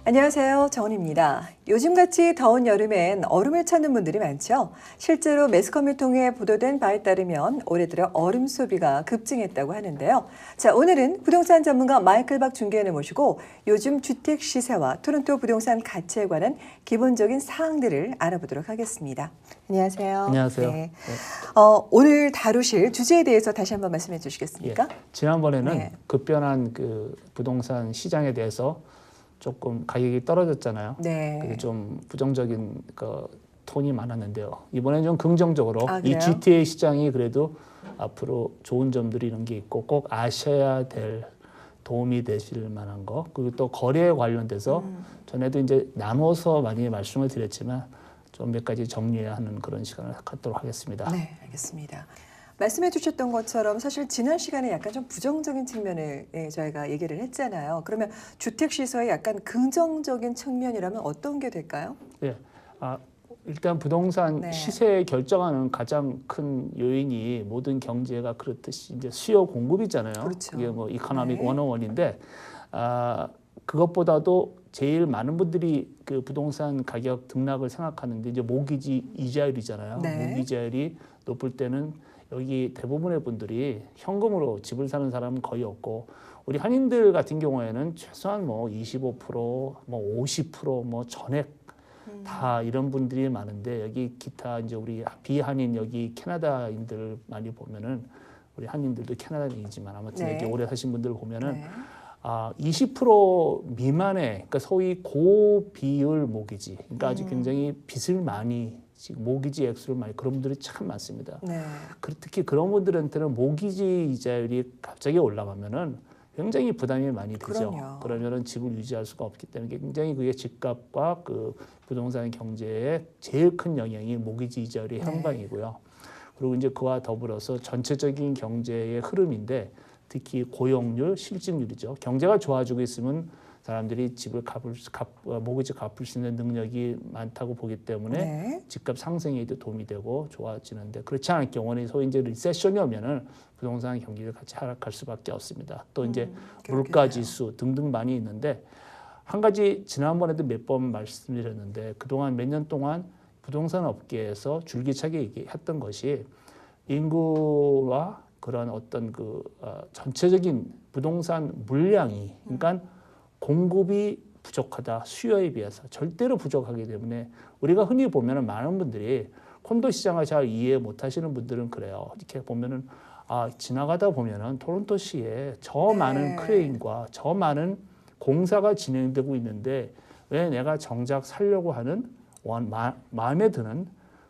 안녕하세요. 정은입니다. 요즘같이 더운 여름엔 얼음을 찾는 분들이 많죠. 실제로 매스컴을 통해 보도된 바에 따르면 올해 들어 얼음 소비가 급증했다고 하는데요. 자, 오늘은 부동산 전문가 마이클 박 중개인을 모시고 요즘 주택 시세와 토론토 부동산 가치에 관한 기본적인 사항들을 알아보도록 하겠습니다. 안녕하세요. 안녕하세요. 네. 오늘 다루실 주제에 대해서 다시 한번 말씀해 주시겠습니까? 예. 지난번에는 네. 급변한 그 부동산 시장에 대해서 조금 가격이 떨어졌잖아요. 네. 그게 좀 부정적인 그 톤이 많았는데요. 이번에는 좀 긍정적으로 이 그래요? GTA 시장이 그래도 앞으로 좋은 점들이 이런 게 있고 꼭 아셔야 될 도움이 되실 만한 거, 그리고 또 거래에 관련돼서 전에도 이제 나눠서 많이 말씀을 드렸지만 좀 몇 가지 정리해야 하는 그런 시간을 갖도록 하겠습니다. 네, 알겠습니다. 말씀해 주셨던 것처럼 사실 지난 시간에 약간 좀 부정적인 측면을 저희가 얘기를 했잖아요. 그러면 주택 시세의 약간 긍정적인 측면이라면 어떤 게 될까요? 예. 일단 부동산 네. 시세 결정하는 가장 큰 요인이 모든 경제가 그렇듯이 이제 수요 공급이잖아요. 그렇죠. 그게 뭐 이코노믹 네. 101인데 그것보다도 제일 많은 분들이 그 부동산 가격 등락을 생각하는데 이제 모기지 이자율이잖아요. 네. 모기자율이 높을 때는 여기 대부분의 분들이 현금으로 집을 사는 사람은 거의 없고 우리 한인들 같은 경우에는 최소한 뭐 25%, 뭐 50%, 뭐 전액 다 이런 분들이 많은데 여기 기타 이제 우리 비한인 여기 캐나다인들 많이 보면은 우리 한인들도 캐나다인이지만 아무튼 네. 여기 오래 사신 분들 보면은 네. 20% 미만의 그러니까 소위 고비율 모기지 그러니까 아주 굉장히 빚을 많이 지금 모기지 액수를 많이 그런 분들이 참 많습니다. 네. 특히 그런 분들한테는 모기지 이자율이 갑자기 올라가면은 굉장히 부담이 많이 되죠. 그럼요. 그러면은 집을 유지할 수가 없기 때문에 굉장히 그게 집값과 그 부동산 경제에 제일 큰 영향이 모기지 이자율의 향방이고요. 그리고 이제 그와 더불어서 전체적인 경제의 흐름인데 특히 고용률, 실직률이죠. 경제가 좋아지고 있으면 사람들이 집을 모기지 갚을 수 있는 능력이 많다고 보기 때문에 네. 집값 상승에도 도움이 되고 좋아지는데 그렇지 않을 경우는 소위 이제 리세션이 오면은 부동산 경기가 같이 하락할 수밖에 없습니다. 또 이제 물가 지수 등등 많이 있는데 한 가지 지난번에도 몇 번 말씀드렸는데 그동안 몇 년 동안 부동산 업계에서 줄기차게 얘기했던 것이 인구와 그런 어떤 그 전체적인 부동산 물량이 그러니까 공급이 부족하다 수요에 비해서 절대로 부족하기 때문에 우리가 흔히 보면은 많은 분들이 콘도 시장을 잘 이해 못하시는 분들은 그래요. 이렇게 보면은 지나가다 보면은 토론토시에 저 많은 크레인과 저 많은 공사가 진행되고 있는데 왜 내가 정작 살려고 하는 마음에 드는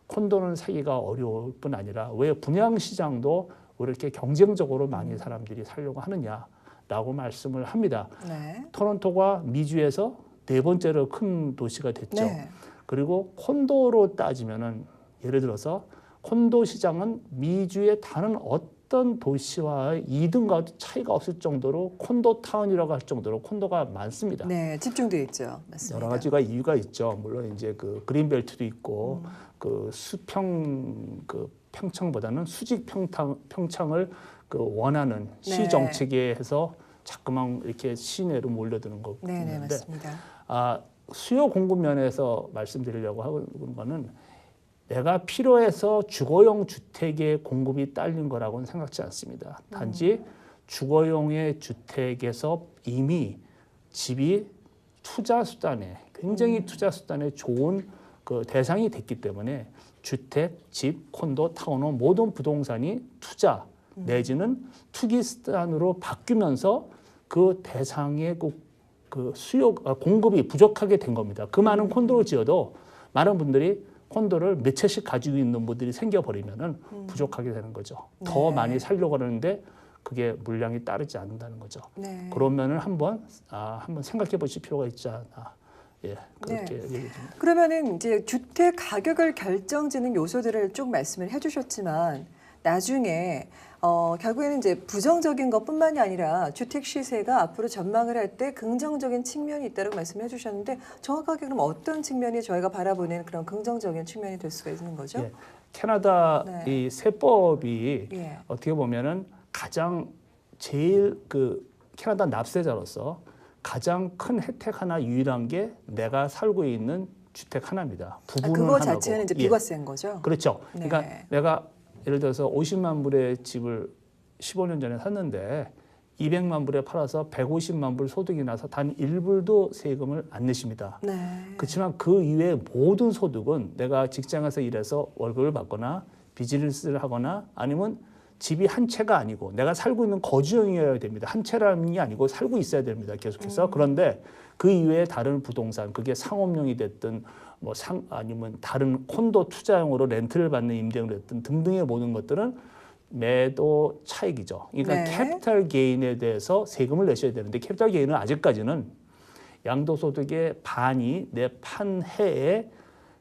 콘도는 사기가 어려울 뿐 아니라 왜 분양 시장도 왜 이렇게 경쟁적으로 많이 사람들이 살려고 하느냐라고 말씀을 합니다. 네. 토론토가 미주에서 네 번째로 큰 도시가 됐죠. 네. 그리고 콘도로 따지면은 예를 들어서 콘도 시장은 미주의 다른 어떤 도시와의 2등과도 차이가 없을 정도로 콘도 타운이라고 할 정도로 콘도가 많습니다. 네, 집중되어 있죠. 맞습니다. 여러 가지가 이유가 있죠. 물론 이제 그 그린벨트도 있고 그 평창보다는 수직 평창을 그 원하는 시 정책에 해서 자꾸만 이렇게 시내로 몰려드는 거 네, 있는데 맞습니다. 수요 공급 면에서 말씀드리려고 하는 거는 내가 필요해서 주거용 주택의 공급이 딸린 거라고는 생각지 않습니다. 단지 주거용의 주택에서 이미 집이 투자 수단에 굉장히 투자 수단에 좋은 그 대상이 됐기 때문에 주택, 집, 콘도, 타운홈 모든 부동산이 투자 내지는 투기 수단으로 바뀌면서 그 대상의 그 수요 공급이 부족하게 된 겁니다. 그 많은 콘도를 지어도 많은 분들이 콘도를 몇 채씩 가지고 있는 분들이 생겨버리면은 부족하게 되는 거죠. 더 많이 살려고 하는데 그게 물량이 따르지 않는다는 거죠. 네. 그러면은 한번 생각해 보실 필요가 있지 않나. 예, 그렇게 얘기 듭니다. 그러면은 이제 주택 가격을 결정짓는 요소들을 쭉 말씀을 해주셨지만 나중에 결국에는 이제 부정적인 것뿐만이 아니라 주택 시세가 앞으로 전망을 할 때 긍정적인 측면이 있다고 말씀해 주셨는데 정확하게 그럼 어떤 측면이 저희가 바라보는 그런 긍정적인 측면이 될 수가 있는 거죠? 예, 캐나다 네. 이 세법이 예. 어떻게 보면은 가장 제일 그 캐나다 납세자로서 가장 큰 혜택 하나 유일한 게 내가 살고 있는 주택 하나입니다. 부부는 그거 하나고. 자체는 이제 비과세인 거죠? 그렇죠. 네. 그러니까 내가 예를 들어서 50만 불의 집을 15년 전에 샀는데 200만 불에 팔아서 150만 불 소득이 나서 단 1불도 세금을 안 내십니다. 네. 그렇지만 그 이외의 모든 소득은 내가 직장에서 일해서 월급을 받거나 비즈니스를 하거나 아니면 집이 한 채가 아니고 내가 살고 있는 거주형이어야 됩니다. 한 채라는 게 아니고 살고 있어야 됩니다. 계속해서. 그런데 그 이외에 다른 부동산, 그게 상업용이 됐든 뭐 아니면 다른 콘도 투자용으로 렌트를 받는 임대용이 됐든 등등의 모든 것들은 매도 차익이죠. 그러니까 네. 캐피탈 게인에 대해서 세금을 내셔야 되는데 캐피탈 게인은 아직까지는 양도소득의 반이 내 판 해에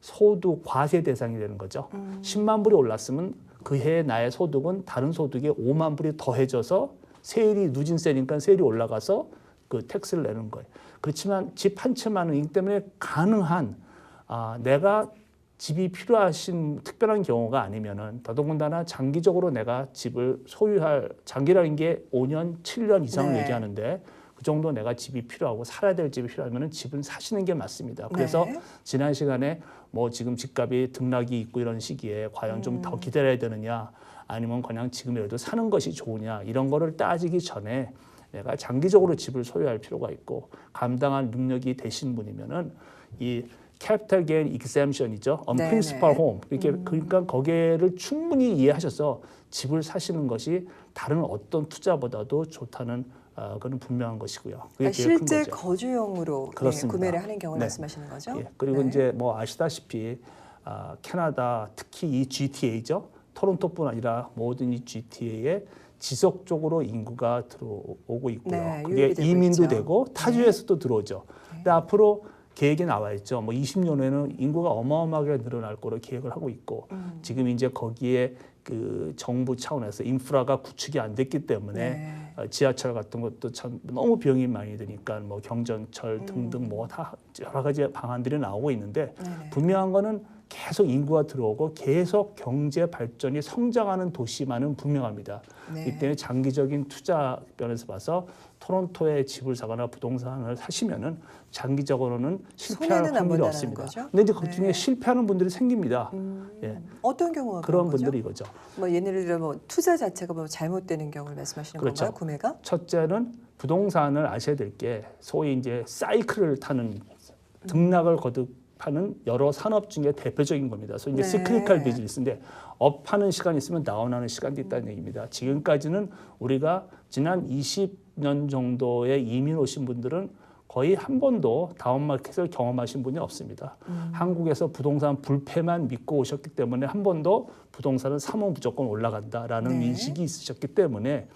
소득 과세 대상이 되는 거죠. 10만 불이 올랐으면 그 해에 나의 소득은 다른 소득에 5만 불이 더해져서 세율이 누진세니까 세율이 올라가서 그 텍스를 내는 거예요. 그렇지만 집 한 채만 원이기 때문에 가능한 내가 집이 필요하신 특별한 경우가 아니면은 더더군다나 장기적으로 내가 집을 소유할 장기라는 게 5년, 7년 이상을 네. 얘기하는데 그 정도 내가 집이 필요하고 살아야 될 집이 필요하면은 집은 사시는 게 맞습니다. 그래서 네. 지난 시간에 뭐 지금 집값이 등락이 있고 이런 시기에 과연 좀 더 기다려야 되느냐 아니면 그냥 지금이라도 사는 것이 좋으냐 이런 거를 따지기 전에 내가 장기적으로 집을 소유할 필요가 있고 감당할 능력이 되신 분이면은 이 캐피탈 게인 익셈션이죠. on 네네. principal home. 이렇게 그러니까 거기를 충분히 이해하셔서 집을 사시는 것이 다른 어떤 투자보다도 좋다는 그건 분명한 것이고요. 그게 제일 큰 실제 거죠. 거주용으로 그렇습니다. 구매를 하는 경우를 네. 말씀하시는 거죠? 예, 그리고 네. 이제 뭐 아시다시피 캐나다 특히 이 GTA죠. 토론토뿐 아니라 모든 이 GTA에 지속적으로 인구가 들어오고 있고요. 네, 그게 유입이 되고 이민도 있죠. 되고 타주에서도 들어오죠. 근데 앞으로 계획이 나와 있죠. 뭐 20년 후에는 인구가 어마어마하게 늘어날 거로 계획을 하고 있고 지금 이제 거기에 그 정부 차원에서 인프라가 구축이 안 됐기 때문에 네. 지하철 같은 것도 참 너무 비용이 많이 드니까 뭐 경전철 등등 뭐 다 여러 가지 방안들이 나오고 있는데 네네. 분명한 거는 계속 인구가 들어오고 계속 경제 발전이 성장하는 도시만은 분명합니다. 네. 이 때문에 장기적인 투자 면에서 봐서 토론토에 집을 사거나 부동산을 사시면은 장기적으로는 실패할 손해는 안 확률이 본다는 없습니다. 거죠? 근데 이제 그 중에 네. 실패하는 분들이 생깁니다. 예. 어떤 경우가 그런 거죠? 분들이 이거죠. 뭐 예를 들어 뭐 투자 자체가 뭐 잘못되는 경우를 말씀하시는 그렇죠. 건가요? 구매가? 첫째는 부동산을 아셔야 될 게 소위 이제 사이클을 타는 등락을 거듭하는 여러 산업 중에 대표적인 겁니다. 소위 이제 네. 시크리컬 비즈니스인데 업하는 시간이 있으면 다운하는 시간도 있다는 얘기입니다. 지금까지는 우리가 지난 20년 정도의 이민 오신 분들은 거의 한 번도 다운마켓을 경험하신 분이 없습니다. 한국에서 부동산 불패만 믿고 오셨기 때문에 한 번도 부동산은 사면 무조건 올라간다라는 네. 인식이 있으셨기 때문에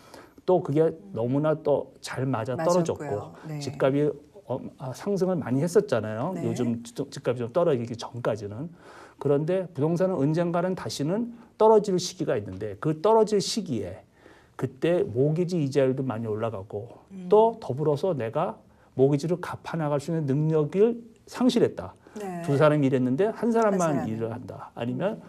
또 그게 너무나 또 잘 맞아 떨어졌고 맞았고요. 네. 집값이 상승을 많이 했었잖아요. 네. 요즘 집값이 좀 떨어지기 전까지는. 그런데 부동산은 언젠가는 다시는 떨어질 시기가 있는데 그 떨어질 시기에 그때 모기지 이자율도 많이 올라가고 또 더불어서 내가 모기지를 갚아 나갈 수 있는 능력을 상실했다. 네. 두 사람이 일했는데 한 사람만 한 사람이. 일을 한다. 아니면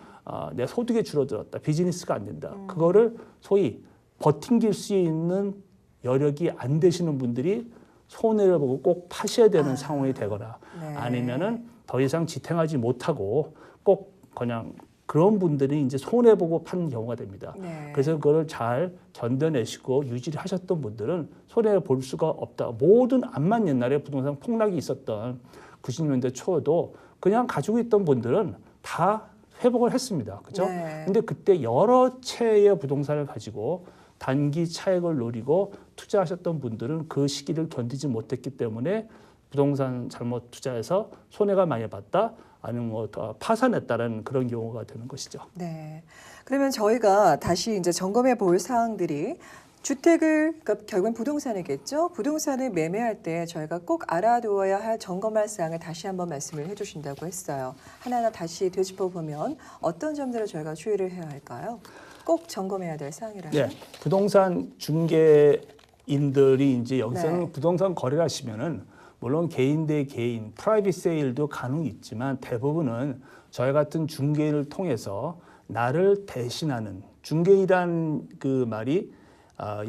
내 소득이 줄어들었다. 비즈니스가 안 된다. 그거를 소위 버팅길 수 있는 여력이 안 되시는 분들이 손해를 보고 꼭 파셔야 되는 상황이 되거나 네. 아니면은 더 이상 지탱하지 못하고 꼭 그냥 그런 분들이 이제 손해 보고 파는 경우가 됩니다. 네. 그래서 그걸 잘 견뎌내시고 유지를 하셨던 분들은 손해 볼 수가 없다. 모든 암만 옛날에 부동산 폭락이 있었던 90년대 초에도 그냥 가지고 있던 분들은 다 회복을 했습니다. 그죠? 네. 근데 그때 여러 채의 부동산을 가지고 단기 차익을 노리고 투자하셨던 분들은 그 시기를 견디지 못했기 때문에 부동산 잘못 투자해서 손해가 많이 봤다. 아니면 뭐 파산했다는 그런 경우가 되는 것이죠. 네. 그러면 저희가 다시 이제 점검해 볼 사항들이 주택을 그러니까 결국은 부동산이겠죠. 부동산을 매매할 때 저희가 꼭 알아두어야 할 점검할 사항을 다시 한번 말씀을 해주신다고 했어요. 하나하나 다시 되짚어 보면 어떤 점들을 저희가 주의를 해야 할까요? 꼭 점검해야 될 사항이라면. 네, 부동산 중개인들이 이제 여기서는 네. 부동산 거래를 하시면은 물론 개인 대 개인 프라이빗 세일도 가능이 있지만 대부분은 저희 같은 중개인을 통해서 나를 대신하는 중개인이란 그 말이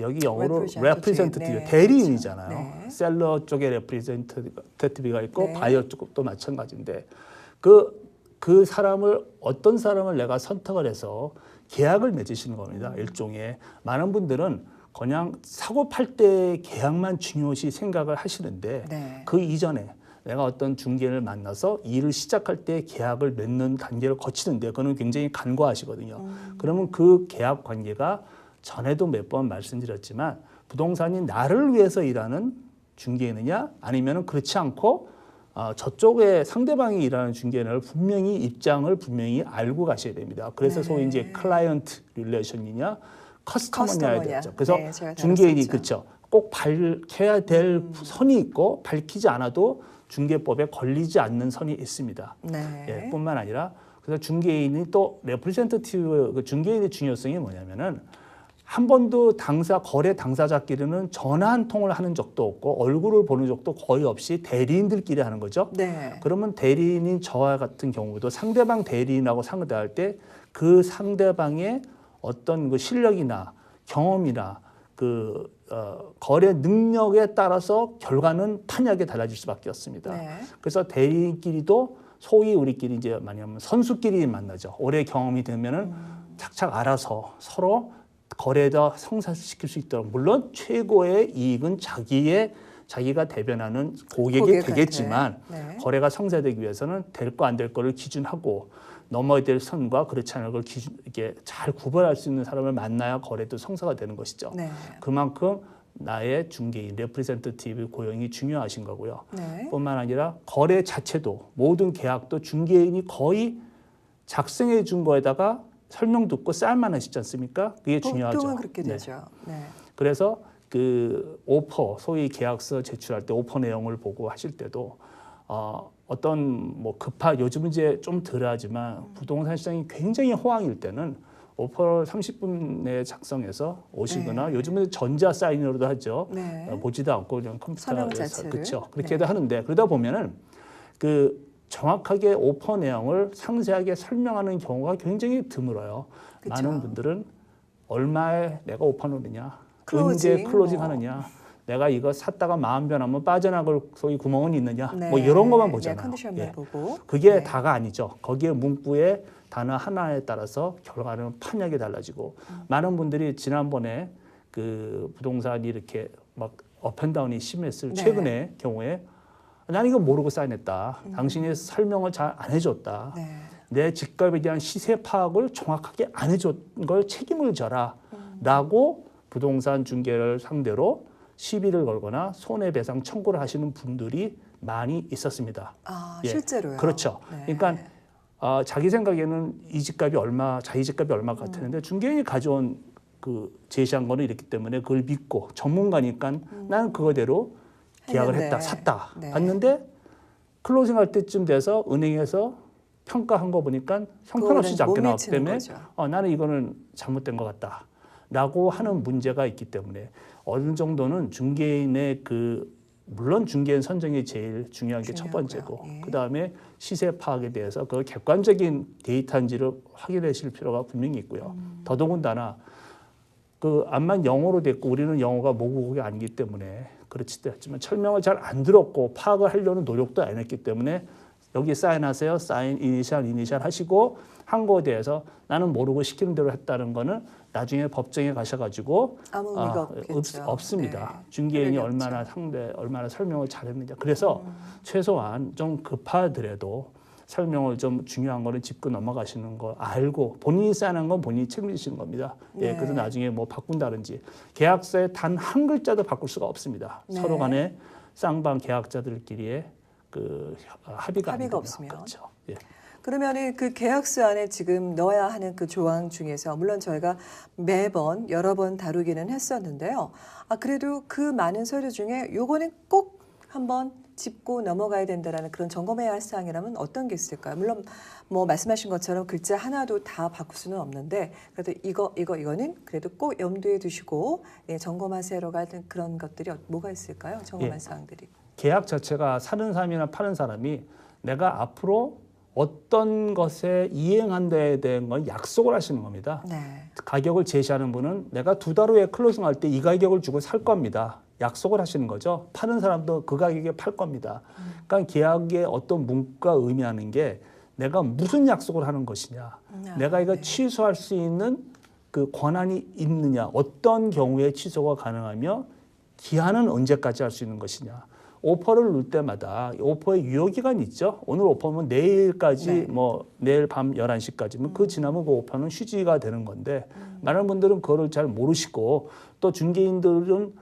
여기 영어로 representative, 네, 대리인이잖아요. 그렇죠. 네. 셀러 쪽에 representative가 있고 네. 바이어 쪽도 마찬가지인데 그 사람을 어떤 사람을 내가 선택을 해서 계약을 맺으시는 겁니다. 일종의 많은 분들은 그냥 사고 팔 때 계약만 중요시 생각을 하시는데 네. 그 이전에 내가 어떤 중개인을 만나서 일을 시작할 때 계약을 맺는 단계를 거치는데 그거는 굉장히 간과하시거든요. 그러면 그 계약 관계가 전에도 몇 번 말씀드렸지만 부동산이 나를 위해서 일하는 중개인이냐 아니면 그렇지 않고 저쪽에 상대방이 일하는 중개인을 분명히 입장을 분명히 알고 가셔야 됩니다. 그래서 네. 소위 이제 클라이언트 릴레이션이냐 커스터머냐에 커스터머냐. 되죠. 그래서 네, 제가 중개인이 다뤘었죠. 그렇죠. 꼭 밝혀야 될 선이 있고 밝히지 않아도 중개법에 걸리지 않는 선이 있습니다. 네. 예, 뿐만 아니라 그래서 중개인이 또 레프레젠터티브 그 중개인의 중요성이 뭐냐면은 한 번도 거래 당사자끼리는 전화 한 통을 하는 적도 없고 얼굴을 보는 적도 거의 없이 대리인들끼리 하는 거죠. 네. 그러면 대리인인 저와 같은 경우도 상대방 대리인하고 상대할 때 그 상대방의 어떤 그 실력이나 경험이나 거래 능력에 따라서 결과는 판이하게 달라질 수밖에 없습니다. 네. 그래서 대리인끼리도 소위 우리끼리 이제 만약에 선수끼리 만나죠. 오래 경험이 되면은 착착 알아서 서로 거래에다 성사시킬 수 있도록 물론 최고의 이익은 자기가 대변하는 고객이 되겠지만 네. 거래가 성사되기 위해서는 될 거 안 될 거를 기준하고 넘어야 될 선과 그렇지 않은 걸 이렇게 잘 구별할 수 있는 사람을 만나야 거래도 성사가 되는 것이죠. 네. 그만큼 나의 중개인, 레프레젠터티브 고용이 중요하신 거고요. 네. 뿐만 아니라 거래 자체도 모든 계약도 중개인이 거의 작성해 준 거에다가 설명 듣고 쌀만 하시지 않습니까? 그게 중요하죠. 보통은 그렇게 네. 되죠. 네. 그래서 그 오퍼, 소위 계약서 제출할 때 오퍼 내용을 보고 하실 때도 어떤 뭐 요즘은 이제 좀 덜하지만 부동산 시장이 굉장히 호황일 때는 오퍼를 30분 내에 작성해서 오시거나 네. 요즘은 전자 사인으로도 하죠. 네. 보지도 않고 그냥 설명 컴퓨터에서 자체를. 그렇죠. 네. 그렇게도 하는데 그러다 보면은 정확하게 오퍼 내용을 상세하게 설명하는 경우가 굉장히 드물어요. 그쵸. 많은 분들은 얼마에 내가 오퍼 놓느냐, 클로징, 언제 클로징 하느냐, 내가 이거 샀다가 마음 변하면 빠져나갈 소위 구멍은 있느냐, 네. 뭐 이런 것만 네, 보잖아요. 컨디션만 예. 보고. 그게 네. 다가 아니죠. 거기에 문구의 단어 하나에 따라서 결과는 판약이 달라지고 많은 분들이 지난번에 그 부동산이 이렇게 막 업앤다운이 심했을 네. 최근의 경우에 나는 이거 모르고 사인했다. 당신이 설명을 잘 안 해줬다. 네. 내 집값에 대한 시세 파악을 정확하게 안 해준 걸 책임을 져라. 라고 부동산 중개를 상대로 시비를 걸거나 손해배상 청구를 하시는 분들이 많이 있었습니다. 예. 실제로요. 그렇죠. 네. 그러니까 자기 생각에는 자기 집값이 얼마 같았는데 중개인이 가져온 제시한 거는 이랬기 때문에 그걸 믿고 전문가니까 나는 그거대로 계약을 했는데. 했다, 샀다. 네. 봤는데 클로징 할 때쯤 돼서 은행에서 평가한 거 보니까 형편없이 작게 못 나왔기 미치는 때문에 거죠. 나는 이거는 잘못된 것 같다. 라고 하는 문제가 있기 때문에 어느 정도는 중개인의 물론 중개인 선정이 제일 중요한 게 첫 번째고 예. 그다음에 시세 파악에 대해서 그 객관적인 데이터인지를 확인하실 필요가 분명히 있고요. 더더군다나 암만 영어로 됐고 우리는 영어가 모국어가 아니기 때문에 그렇지도 않지만 설명을 잘 안 들었고 파악을 하려는 노력도 안 했기 때문에 여기 사인하세요. 사인 이니셜 하시고 한 거에 대해서 나는 모르고 시키는 대로 했다는 거는 나중에 법정에 가셔가지고 아무 의미가 없겠죠. 없습니다. 네. 중개인이 그러겠죠. 얼마나 설명을 잘했느냐. 그래서 최소한 좀 급하더라도 설명을 좀 중요한 거는 짚고 넘어가시는 거 알고 본인이 사인한 건 본인이 책임지시는 겁니다. 예, 네. 그래서 나중에 뭐 바꾼다든지 계약서에 단 한 글자도 바꿀 수가 없습니다. 네. 서로 간에 쌍방 계약자들끼리의 합의가 합의가 안 없으면. 되면 그렇죠. 예. 그러면은 그 계약서 안에 지금 넣어야 하는 그 조항 중에서 물론 저희가 매번 여러 번 다루기는 했었는데요. 그래도 그 많은 서류 중에 요거는 꼭 한번 짚고 넘어가야 된다라는 그런 점검해야 할 사항이라면 어떤 게 있을까요? 물론 뭐 말씀하신 것처럼 글자 하나도 다 바꿀 수는 없는데 그래도 이거는 그래도 꼭 염두에 두시고 점검하세요라고 하는 그런 것들이 뭐가 있을까요? 점검할 사항들이. 계약 자체가 사는 사람이나 파는 사람이 내가 앞으로 어떤 것에 이행한다에 대한 건 약속을 하시는 겁니다. 네. 가격을 제시하는 분은 내가 2달 후에 클로징할 때 이 가격을 주고 살 겁니다. 약속을 하시는 거죠. 파는 사람도 그 가격에 팔 겁니다. 그러니까 계약의 어떤 문구가 의미하는 게 내가 무슨 약속을 하는 것이냐. 내가 이거 취소할 수 있는 그 권한이 있느냐. 어떤 경우에 취소가 가능하며 기한은 언제까지 할 수 있는 것이냐. 오퍼를 넣을 때마다 오퍼의 유효기간이 있죠. 오늘 오퍼면 내일까지 네. 뭐 내일 밤 11시까지면 그 지나면 그 오퍼는 휴지가 되는 건데 많은 분들은 그거를 잘 모르시고 또 중개인들은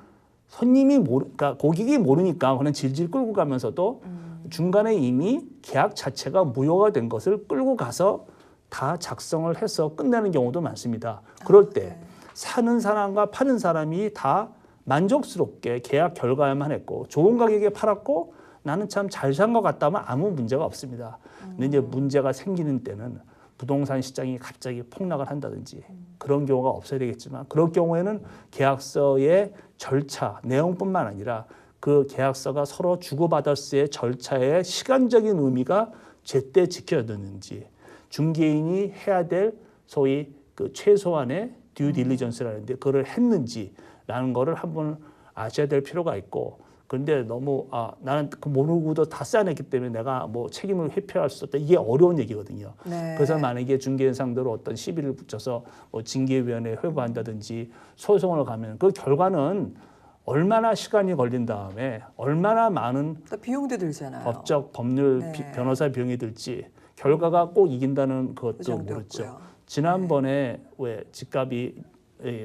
그러니까 고객이 모르니까 그냥 질질 끌고 가면서도 중간에 이미 계약 자체가 무효가 된 것을 끌고 가서 다 작성을 해서 끝내는 경우도 많습니다. 그럴 때 사는 사람과 파는 사람이 다 만족스럽게 계약 결과에만 했고 좋은 가격에 팔았고 나는 참 잘 산 것 같다면 아무 문제가 없습니다. 근데 이제 문제가 생기는 때는 부동산 시장이 갑자기 폭락을 한다든지 그런 경우가 없어야 되겠지만 그럴 경우에는 계약서의 절차, 내용뿐만 아니라 그 계약서가 서로 주고받았을 절차의 시간적인 의미가 제때 지켜야 되는지 중개인이 해야 될 소위 그 최소한의 듀 딜리전스라는데 그걸 했는지라는 거를 한번 아셔야 될 필요가 있고 그런데 너무 나는 그 모르고도 다 쌓아냈기 때문에 내가 뭐 책임을 회피할 수 없다 이게 어려운 얘기거든요. 네. 그래서 만약에 중개인 상대로 어떤 시비를 붙여서 뭐 징계위원회에 회부한다든지 소송을 가면 그 결과는 얼마나 시간이 걸린 다음에 얼마나 많은 또 비용도 들잖아요. 법적 법률 네. 변호사 비용이 들지 결과가 꼭 이긴다는 그것도 보장도 모르죠. 없고요. 지난번에 왜 집값이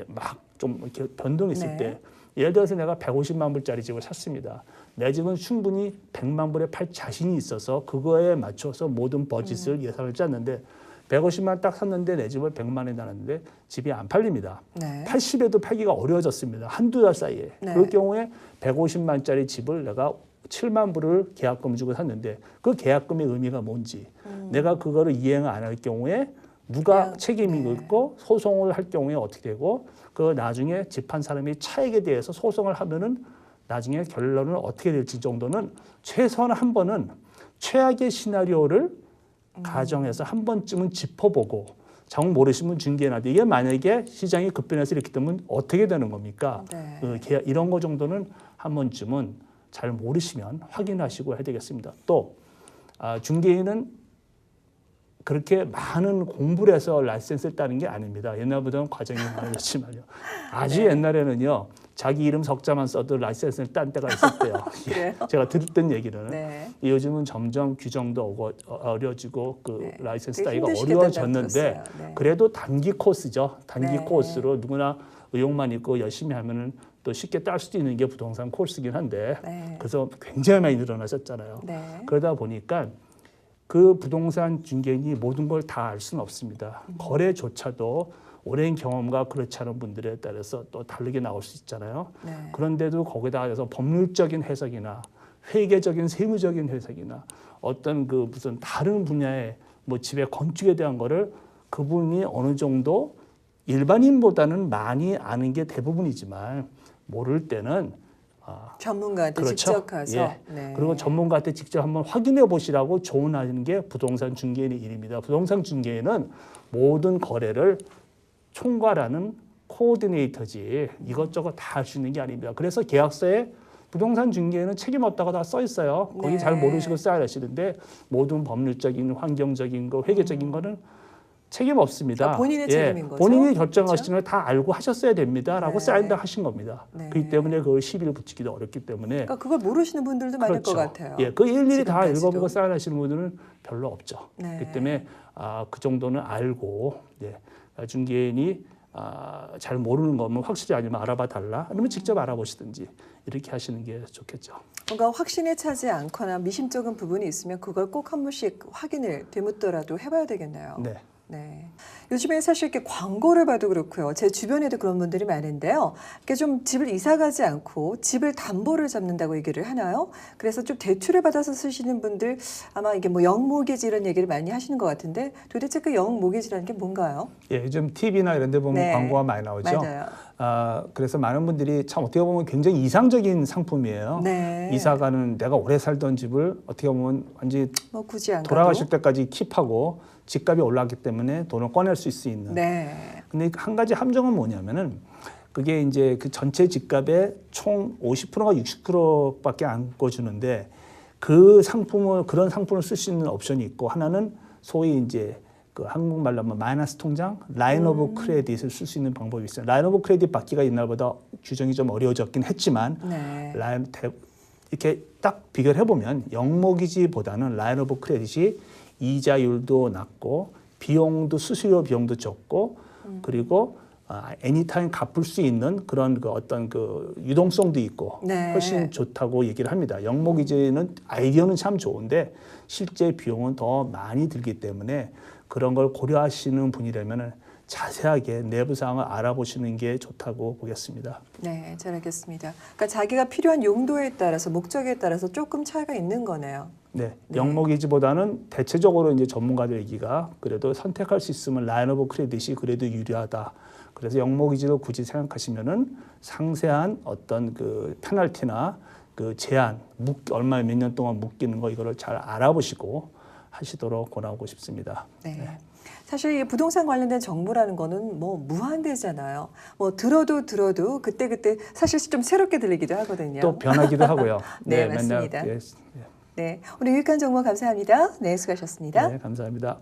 막 좀 이렇게 변동했을 네. 때 예를 들어서 내가 150만 불짜리 집을 샀습니다. 내 집은 충분히 100만 불에 팔 자신이 있어서 그거에 맞춰서 모든 버짓을 예산을 짰는데 150만 딱 샀는데 내 집을 100만 원에 나눴는데 집이 안 팔립니다. 네. 80에도 팔기가 어려워졌습니다. 한두 달 사이에. 네. 그럴 경우에 150만짜리 집을 내가 7만 불을 계약금 주고 샀는데 그 계약금의 의미가 뭔지 내가 그거를 이행 안 할 경우에 누가 책임이 네. 있고 소송을 할 경우에 어떻게 되고 그 나중에 집 한 사람이 차액에 대해서 소송을 하면은 나중에 결론은 어떻게 될지 정도는 최소한 한 번은 최악의 시나리오를 가정해서 한 번쯤은 짚어보고 정 모르시면 중개인한테 이게 만약에 시장이 급변해서 이렇게 되면 어떻게 되는 겁니까? 네. 이런 거 정도는 한 번쯤은 잘 모르시면 확인하시고 해야 되겠습니다. 또 중개인은 그렇게 많은 공부를 해서 라이센스를 따는 게 아닙니다. 옛날보다는 과정이 많아졌지만요. 아주 네. 옛날에는요. 자기 이름 석자만 써도 라이센스를 딴 때가 있었대요. 그래요? 제가 들었던 얘기는. 네. 요즘은 점점 규정도 어려지고 그 네. 라이센스 되게 따기가 힘드시겠다고 어려워졌는데 들었어요. 네. 그래도 단기 코스죠. 단기 네. 코스로 누구나 의욕만 있고 열심히 하면은 또 쉽게 딸 수도 있는 게 부동산 코스긴 한데 네. 그래서 굉장히 많이 늘어나셨잖아요. 네. 그러다 보니까 그 부동산 중개인이 모든 걸 다 알 수는 없습니다. 거래조차도 오랜 경험과 그렇지 않은 분들에 따라서 또 다르게 나올 수 있잖아요. 네. 그런데도 거기다 해서 법률적인 해석이나 회계적인 세무적인 해석이나 어떤 그 무슨 다른 분야의 뭐 집의 건축에 대한 거를 그분이 어느 정도 일반인보다는 많이 아는 게 대부분이지만 모를 때는 전문가한테 그렇죠. 직접 가서. 예. 네. 그리고 전문가한테 직접 한번 확인해 보시라고 조언하는 게 부동산 중개인의 일입니다. 부동산 중개인은 모든 거래를 총괄하는 코디네이터지 이것저것 다 할 수 있는 게 아닙니다. 그래서 계약서에 부동산 중개인은 책임 없다고 다 써 있어요. 거기 네. 잘 모르시고 쌓아내시는데 모든 법률적인 환경적인 거 회계적인 거는 책임 없습니다. 그러니까 본인의 책임인 거죠. 본인이 결정하시는 걸 다 알고 하셨어야 됩니다라고 네. 사인도 하신 겁니다. 네. 그렇기 때문에 그걸 시비를 붙이기도 어렵기 때문에 그러니까 그걸 모르시는 분들도 많을 것 같아요. 예, 그 일일이 다 지금까지도. 읽어보고 사인하시는 분들은 별로 없죠. 네. 그렇기 때문에 그 정도는 알고 중개인이 잘 모르는 거면 확실히 아니면 알아봐 달라. 아니면 직접 알아보시든지 이렇게 하시는 게 좋겠죠. 뭔가 확신에 차지 않거나 미심쩍은 부분이 있으면 그걸 꼭 한 번씩 확인을 되묻더라도 해봐야 되겠네요. 네. 네. 요즘에 사실 이렇게 광고를 봐도 그렇고요. 제 주변에도 그런 분들이 많은데요. 이렇게 좀 집을 이사 가지 않고 집을 담보를 잡는다고 얘기를 하나요? 그래서 좀 대출을 받아서 쓰시는 분들 아마 이게 뭐 영모기지 이런 얘기를 많이 하시는 것 같은데 도대체 그 영모기지라는 게 뭔가요? 예, 요즘 TV나 이런 데 보면 네. 광고가 많이 나오죠. 맞아요. 그래서 많은 분들이 참 어떻게 보면 굉장히 이상적인 상품이에요. 네. 이사 가는 내가 오래 살던 집을 어떻게 보면 완전히 뭐 굳이 안 돌아가실 가도. 때까지 킵하고 집값이 올랐기 때문에 돈을 꺼낼 수 있는. 네. 근데 한 가지 함정은 뭐냐면은 그게 이제 그 전체 집값의 총 50%가 60%밖에 안 꿔주는데 그 상품을 그런 상품을 쓸 수 있는 옵션이 있고 하나는 소위 이제 그 한국말로 하면 마이너스 통장, 라인 오브 크레딧을 쓸 수 있는 방법이 있어요. 라인 오브 크레딧 받기가 옛날보다 규정이 좀 어려워졌긴 했지만 네. 이렇게 딱 비교를 해보면 영모기지보다는 라인 오브 크레딧이 이자율도 낮고 비용도 수수료 비용도 적고 그리고 애니타임 갚을 수 있는 그런 그 어떤 그 유동성도 있고 네. 훨씬 좋다고 얘기를 합니다. 영모기지는 아이디어는 참 좋은데 실제 비용은 더 많이 들기 때문에 그런 걸 고려하시는 분이라면 자세하게 내부 사항을 알아보시는 게 좋다고 보겠습니다. 네, 잘 알겠습니다. 그러니까 자기가 필요한 용도에 따라서 목적에 따라서 조금 차이가 있는 거네요. 네, 영모기지보다는 대체적으로 이제 전문가들 얘기가 그래도 선택할 수 있으면 라인 오브 크레딧이 그래도 유리하다. 그래서 영모기지로 굳이 생각하시면은 상세한 어떤 그 페널티나 그 제한, 얼마 몇 년 동안 묶이는 거 이거를 잘 알아보시고 하시도록 권하고 싶습니다. 네. 사실 이 부동산 관련된 정보라는 거는 뭐 무한대잖아요. 뭐 들어도 그때 사실 좀 새롭게 들리기도 하거든요. 또 변하기도 하고요. 네, 맞습니다. 맨날, 네, 오늘 유익한 정보 감사합니다. 네, 수고하셨습니다. 네, 감사합니다.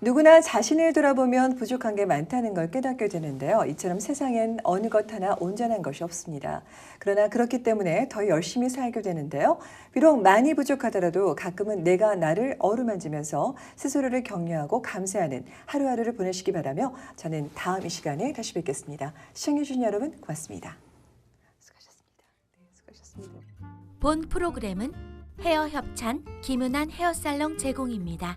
누구나 자신을 돌아보면 부족한 게 많다는 걸 깨닫게 되는데요. 이처럼 세상엔 어느 것 하나 온전한 것이 없습니다. 그러나 그렇기 때문에 더 열심히 살게 되는데요. 비록 많이 부족하더라도 가끔은 내가 나를 어루만지면서 스스로를 격려하고 감사하는 하루하루를 보내시기 바라며 저는 다음 이 시간에 다시 뵙겠습니다. 시청해주신 여러분 고맙습니다. 수고하셨습니다. 네, 수고하셨습니다. 본 프로그램은 헤어 협찬 김은한 헤어살롱 제공입니다.